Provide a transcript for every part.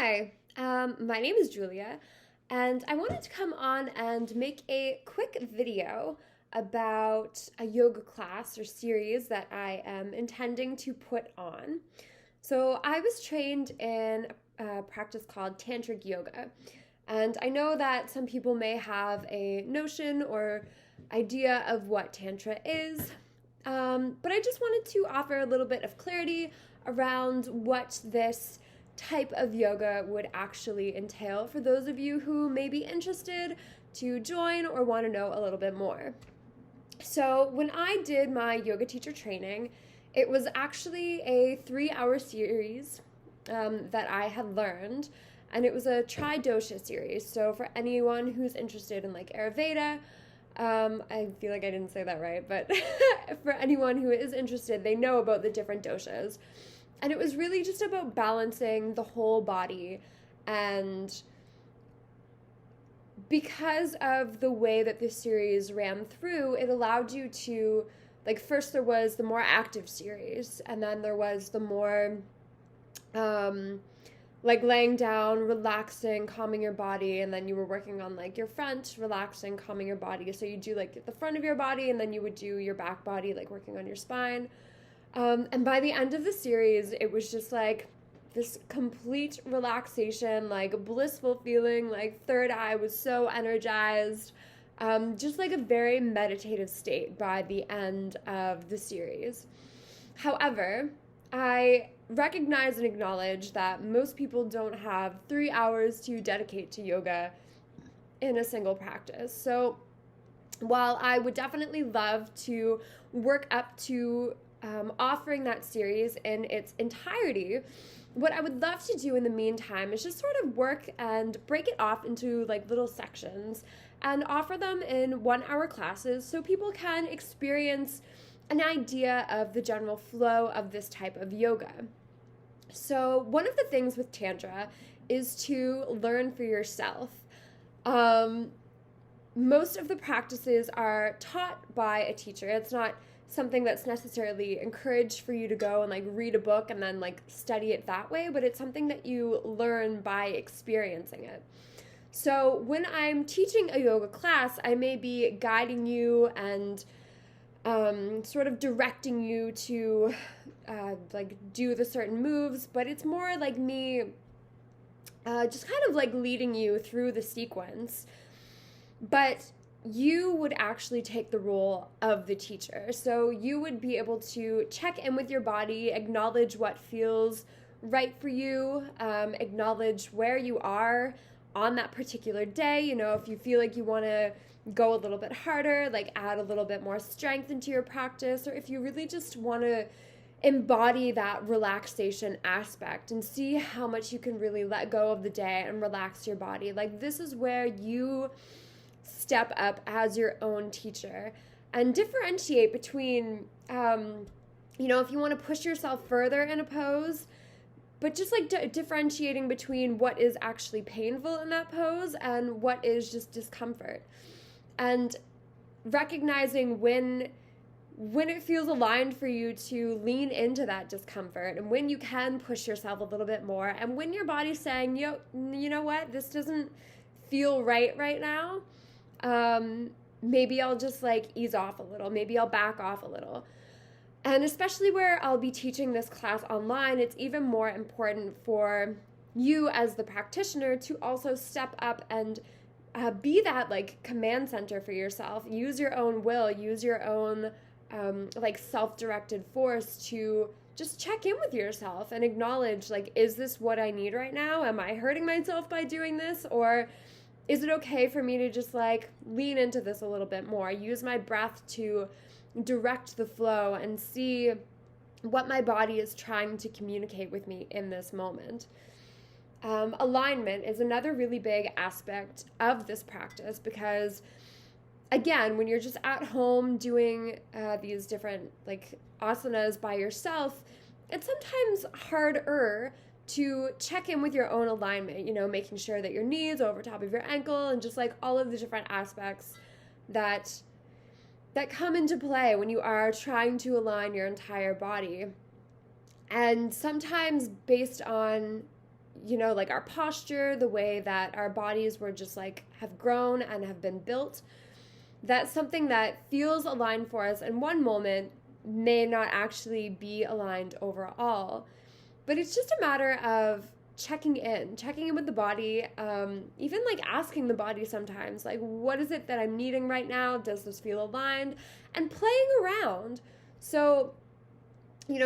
Hi, my name is Julia, and I wanted to come on and make a quick video about a yoga class or series that I am intending to put on. So, I was trained in a practice called Tantric yoga, and I know that some people may have a notion or idea of what Tantra is, but I just wanted to offer a little bit of clarity around what this type of yoga would actually entail for those of you who may be interested to join or want to know a little bit more. So, when I did my yoga teacher training, it was actually a 3 hour series that I had learned, and it was a Tridosha series. So, for anyone who's interested in like Ayurveda, I feel like I didn't say that right, but for anyone who is interested, they know about the different doshas. And it was really just about balancing the whole body. And because of the way that this series ran through, it allowed you to, like, first there was the more active series, and then there was the more, like, laying down, relaxing, calming your body, and then you were working on, like, your front, relaxing, calming your body. So you do, like, the front of your body, and then you would do your back body, like, working on your spine. And by the end of the series, it was just like this complete relaxation, like blissful feeling, like third eye was so energized, just like a very meditative state by the end of the series. However, I recognize and acknowledge that most people don't have 3 hours to dedicate to yoga in a single practice. So while I would definitely love to work up to offering that series in its entirety, what I would love to do in the meantime is just sort of work and break it off into like little sections and offer them in 1 hour classes so people can experience an idea of the general flow of this type of yoga. So, one of the things with Tantra is to learn for yourself. Most of the practices are taught by a teacher. It's not something that's necessarily encouraged for you to go and like read a book and then like study it that way, but it's something that you learn by experiencing it. So when I'm teaching a yoga class, I may be guiding you and sort of directing you to like do the certain moves, but it's more like me just kind of like leading you through the sequence. But you would actually take the role of the teacher. So you would be able to check in with your body, acknowledge what feels right for you, acknowledge where you are on that particular day. You know, if you feel like you want to go a little bit harder, like add a little bit more strength into your practice, or if you really just want to embody that relaxation aspect and see how much you can really let go of the day and relax your body. Like, this is where you step up as your own teacher and differentiate between, if you want to push yourself further in a pose, but just like differentiating between what is actually painful in that pose and what is just discomfort, and recognizing when it feels aligned for you to lean into that discomfort and when you can push yourself a little bit more, and when your body's saying, you know what, this doesn't feel right now. Maybe I'll just like ease off a little. Maybe I'll back off a little. And especially where I'll be teaching this class online, it's even more important for you as the practitioner to also step up and be that like command center for yourself. Use your own will, use your own like self-directed force to just check in with yourself and acknowledge, like, is this what I need right now? Am I hurting myself by doing this? Or is it okay for me to just like lean into this a little bit more, use my breath to direct the flow and see what my body is trying to communicate with me in this moment? Alignment is another really big aspect of this practice because, again, when you're just at home doing these different like asanas by yourself, it's sometimes harder to check in with your own alignment, making sure that your knees are over top of your ankle and just like all of the different aspects that come into play when you are trying to align your entire body. And sometimes based on like our posture, the way that our bodies were just like have grown and have been built. That's something that feels aligned for us in one moment may not actually be aligned overall. But it's just a matter of checking in with the body, even like asking the body sometimes, like, what is it that I'm needing right now? Does this feel aligned? And playing around. So,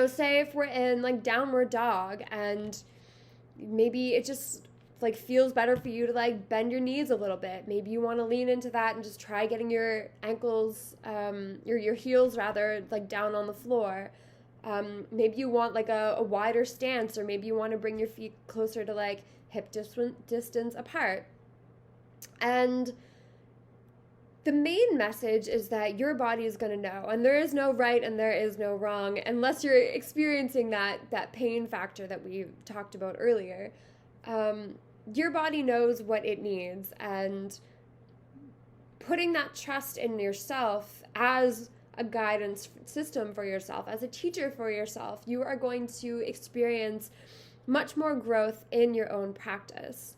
say if we're in like downward dog and maybe it just like feels better for you to like bend your knees a little bit. Maybe you want to lean into that and just try getting your ankles, your heels rather, like down on the floor. Maybe you want like a wider stance, or maybe you want to bring your feet closer to like hip distance apart. And the main message is that your body is going to know, and there is no right and there is no wrong unless you're experiencing that pain factor that we talked about earlier. Your body knows what it needs, and putting that trust in yourself as a guidance system for yourself, as a teacher for yourself, you are going to experience much more growth in your own practice.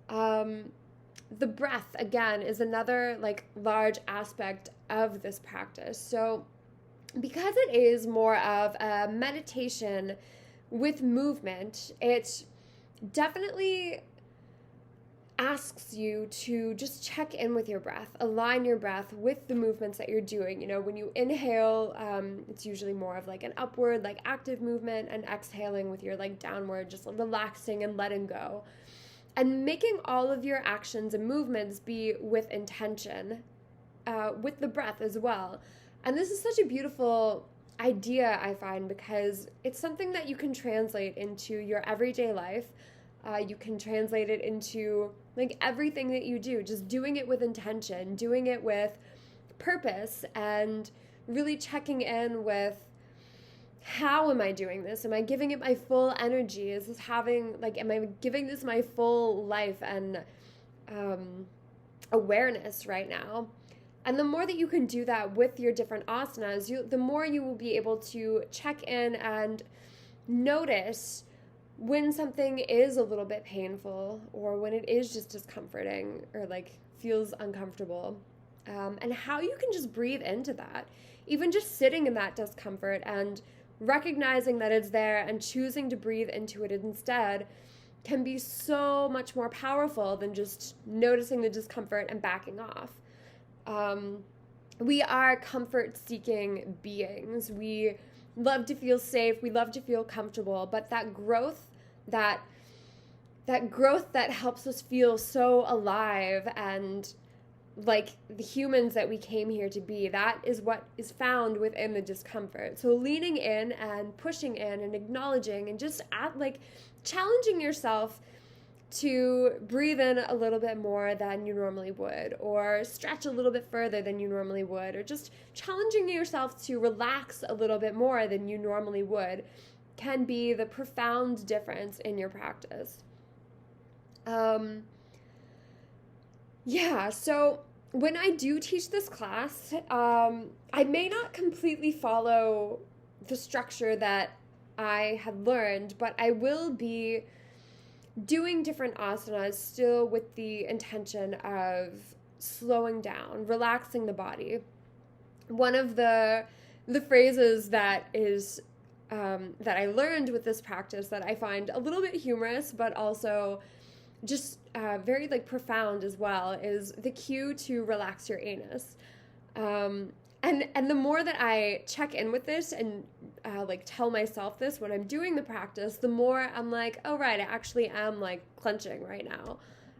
The breath, again, is another like large aspect of this practice. So because it is more of a meditation with movement, it definitely asks you to just check in with your breath, align your breath with the movements that you're doing. When you inhale, it's usually more of like an upward, like active movement, and exhaling with your like downward, just relaxing and letting go. And making all of your actions and movements be with intention, with the breath as well. And this is such a beautiful idea, I find, because it's something that you can translate into your everyday life. You can translate it into like everything that you do, just doing it with intention, doing it with purpose, and really checking in with, how am I doing this? Am I giving it my full energy? Is this am I giving this my full life and awareness right now? And the more that you can do that with your different asanas, the more you will be able to check in and notice when something is a little bit painful, or when it is just discomforting or like feels uncomfortable, and how you can just breathe into that. Even just sitting in that discomfort and recognizing that it's there and choosing to breathe into it instead can be so much more powerful than just noticing the discomfort and backing off. We are comfort-seeking beings. We love to feel safe. We love to feel comfortable. But that growth that helps us feel so alive and like the humans that we came here to be, that is what is found within the discomfort. So leaning in and pushing in and acknowledging and just challenging yourself to breathe in a little bit more than you normally would, or stretch a little bit further than you normally would, or just challenging yourself to relax a little bit more than you normally would, can be the profound difference in your practice. So when I do teach this class, I may not completely follow the structure that I had learned, but I will be doing different asanas still with the intention of slowing down, relaxing the body. One of the phrases that is that I learned with this practice that I find a little bit humorous, but also just very like profound as well, is the cue to relax your anus. And the more that I check in with this and like tell myself this when I'm doing the practice, the more I'm like, oh right, I actually am like clenching right now.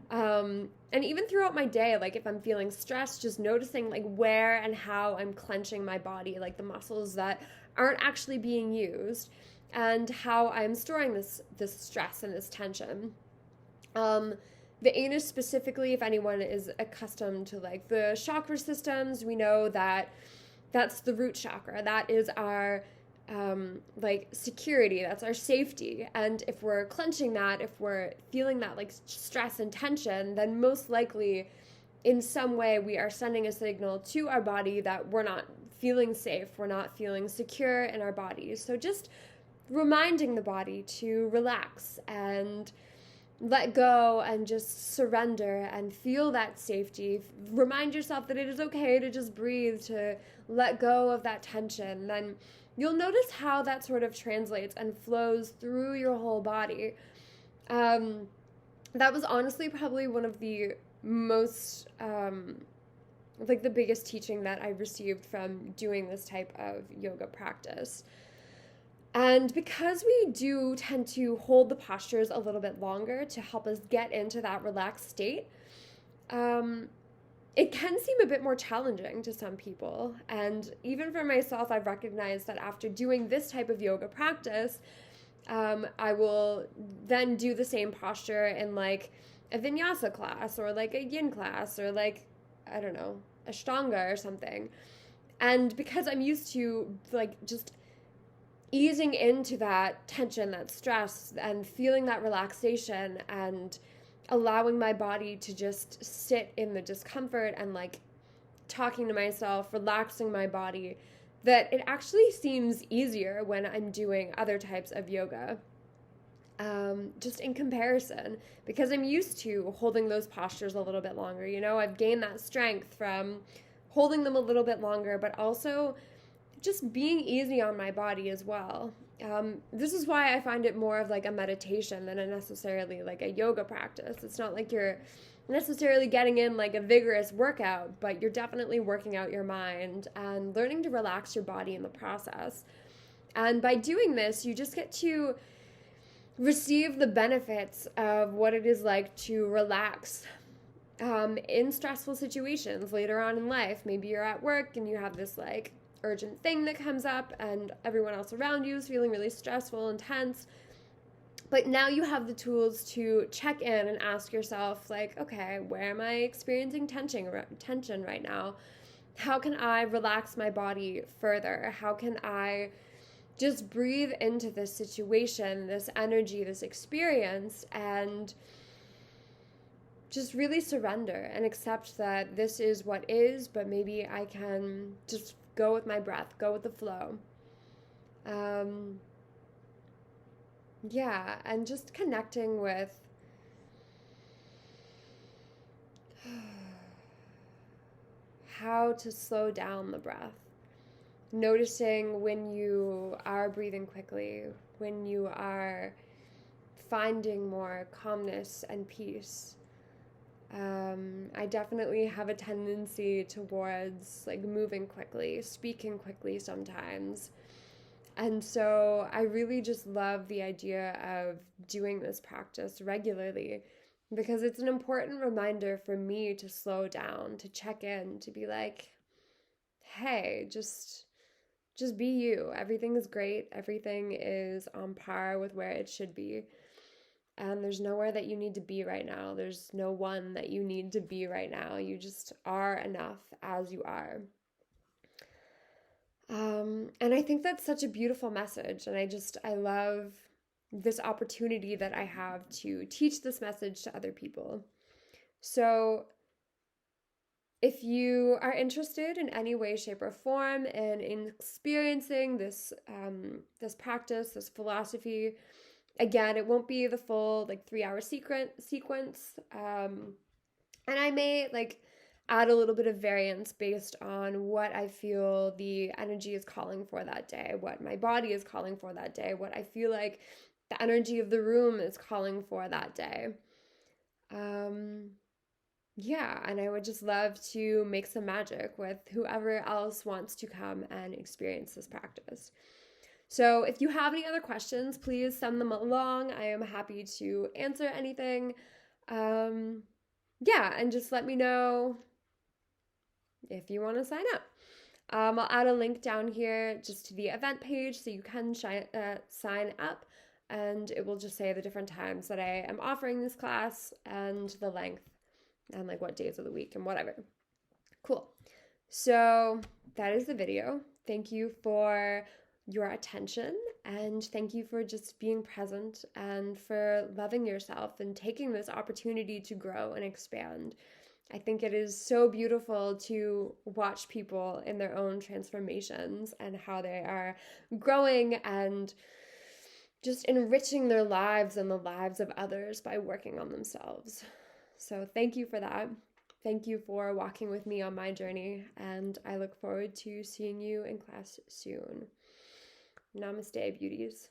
And even throughout my day, like if I'm feeling stressed, just noticing like where and how I'm clenching my body, like the muscles that aren't actually being used, and how I'm storing this stress and this tension. The anus specifically, if anyone is accustomed to like the chakra systems, we know that that's the root chakra. That is our like security, that's our safety. And if we're clenching that, if we're feeling that like stress and tension, then most likely in some way we are sending a signal to our body that we're not feeling safe, we're not feeling secure in our bodies. So just reminding the body to relax and let go and just surrender and feel that safety. Remind yourself that it is okay to just breathe, to let go of that tension. Then you'll notice how that sort of translates and flows through your whole body. Um, that was honestly probably one of the most, like the biggest teaching that I received from doing this type of yoga practice. And because we do tend to hold the postures a little bit longer to help us get into that relaxed state, um, it can seem a bit more challenging to some people. And even for myself, I've recognized that after doing this type of yoga practice, I will then do the same posture in like a vinyasa class or like a yin class or like, I don't know, ashtanga or something. And because I'm used to like just easing into that tension, that stress, and feeling that relaxation and allowing my body to just sit in the discomfort and like talking to myself, relaxing my body, that it actually seems easier when I'm doing other types of yoga. Just in comparison, because I'm used to holding those postures a little bit longer. You know, I've gained that strength from holding them a little bit longer, but also just being easy on my body as well. This is why I find it more of like a meditation than a necessarily like a yoga practice. It's not like you're necessarily getting in like a vigorous workout, but you're definitely working out your mind and learning to relax your body in the process. And by doing this, you just get to receive the benefits of what it is like to relax in stressful situations later on in life. Maybe you're at work and you have this like urgent thing that comes up and everyone else around you is feeling really stressful and tense. But now you have the tools to check in and ask yourself, like, okay, where am I experiencing tension right now? How can I relax my body further? How can I just breathe into this situation, this energy, this experience, and just really surrender and accept that this is what is, but maybe I can just go with my breath, go with the flow. Yeah, and just connecting with how to slow down the breath. Noticing when you are breathing quickly, when you are finding more calmness and peace. I definitely have a tendency towards like moving quickly, speaking quickly sometimes. And so I really just love the idea of doing this practice regularly because it's an important reminder for me to slow down, to check in, to be like, hey, just be you. Everything is great. Everything is on par with where it should be. And there's nowhere that you need to be right now. There's no one that you need to be right now. You just are enough as you are. And I think that's such a beautiful message. And I love this opportunity that I have to teach this message to other people. So if you are interested in any way, shape, or form in experiencing this practice, this philosophy, again, it won't be the full like 3-hour sequence. And I may like add a little bit of variance based on what I feel the energy is calling for that day, what my body is calling for that day, what I feel like the energy of the room is calling for that day. Yeah, and I would just love to make some magic with whoever else wants to come and experience this practice. So if you have any other questions, please send them along. I am happy to answer anything. Yeah, and just let me know if you want to sign up. I'll add a link down here just to the event page so you can sign up, and it will just say the different times that I am offering this class and the length and like what days of the week and whatever. Cool. So that is the video. Thank you for your attention, and thank you for just being present and for loving yourself and taking this opportunity to grow and expand. I think it is so beautiful to watch people in their own transformations and how they are growing and just enriching their lives and the lives of others by working on themselves. So thank you for that. Thank you for walking with me on my journey, and I look forward to seeing you in class soon. Namaste, beauties.